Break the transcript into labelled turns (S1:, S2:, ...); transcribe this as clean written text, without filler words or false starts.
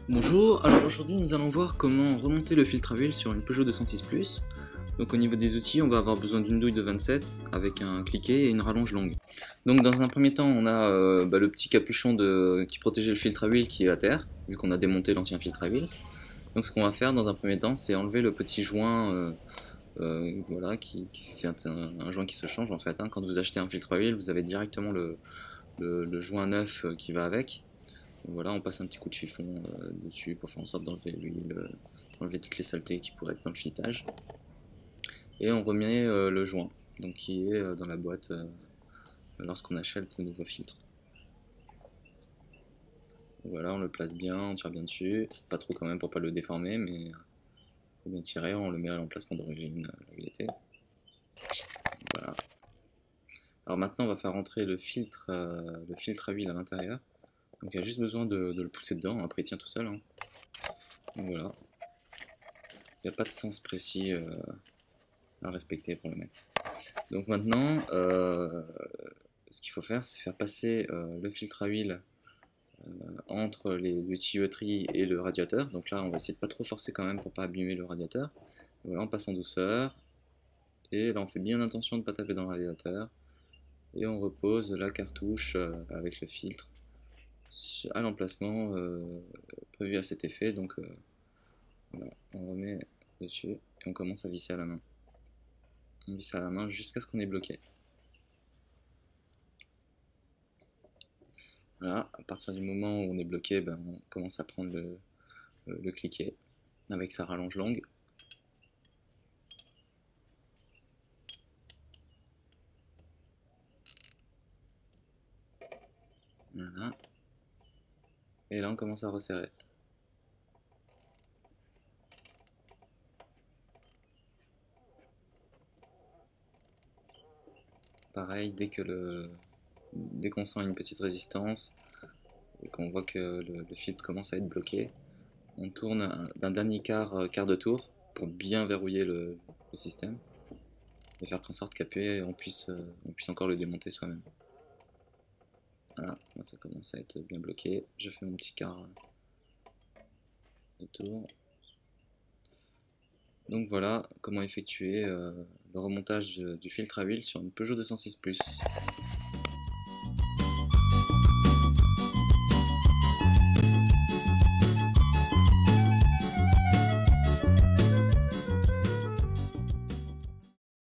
S1: Bonjour, alors aujourd'hui nous allons voir comment remonter le filtre à huile sur une Peugeot 206+. Donc au niveau des outils, on va avoir besoin d'une douille de 27 avec un cliquet et une rallonge longue. Donc dans un premier temps, on a le petit capuchon qui protégeait le filtre à huile qui est à terre, vu qu'on a démonté l'ancien filtre à huile. Donc ce qu'on va faire dans un premier temps, c'est enlever le petit joint, voilà, c'est un joint qui se change en fait. Hein. Quand vous achetez un filtre à huile, vous avez directement le joint neuf qui va avec. Voilà, on passe un petit coup de chiffon dessus pour faire en sorte d'enlever l'huile, enlever toutes les saletés qui pourraient être dans le filetage. Et on remet le joint, donc qui est dans la boîte lorsqu'on achète le nouveau filtre. Voilà, on le place bien, on tire bien dessus, pas trop quand même pour pas le déformer, mais faut bien tirer, on le met à l'emplacement d'origine là où il était. Voilà. Alors maintenant on va faire rentrer le filtre à huile à l'intérieur. Donc il y a juste besoin de le pousser dedans, après il tient tout seul. Hein. Donc voilà. Il n'y a pas de sens précis à respecter pour le mettre. Donc maintenant, ce qu'il faut faire, c'est faire passer le filtre à huile entre le tuyauterie et le radiateur. Donc là, on va essayer de pas trop forcer quand même pour pas abîmer le radiateur. Voilà, on passe en douceur. Et là, on fait bien attention de ne pas taper dans le radiateur. Et on repose la cartouche avec le filtre à l'emplacement prévu à cet effet. Donc voilà, on remet dessus et on commence à visser à la main. On visse à la main jusqu'à ce qu'on ait bloqué. Voilà, à partir du moment où on est bloqué, on commence à prendre le cliquet avec sa rallonge longue. Voilà. Et là on commence à resserrer. Pareil, dès qu'on sent une petite résistance et qu'on voit que le filtre commence à être bloqué, on tourne d'un dernier quart de tour pour bien verrouiller le système et faire en sorte qu'après on puisse encore le démonter soi-même. Voilà, ça commence à être bien bloqué. Je fais mon petit quart de tour. Donc voilà comment effectuer le remontage du filtre à huile sur une Peugeot 206+.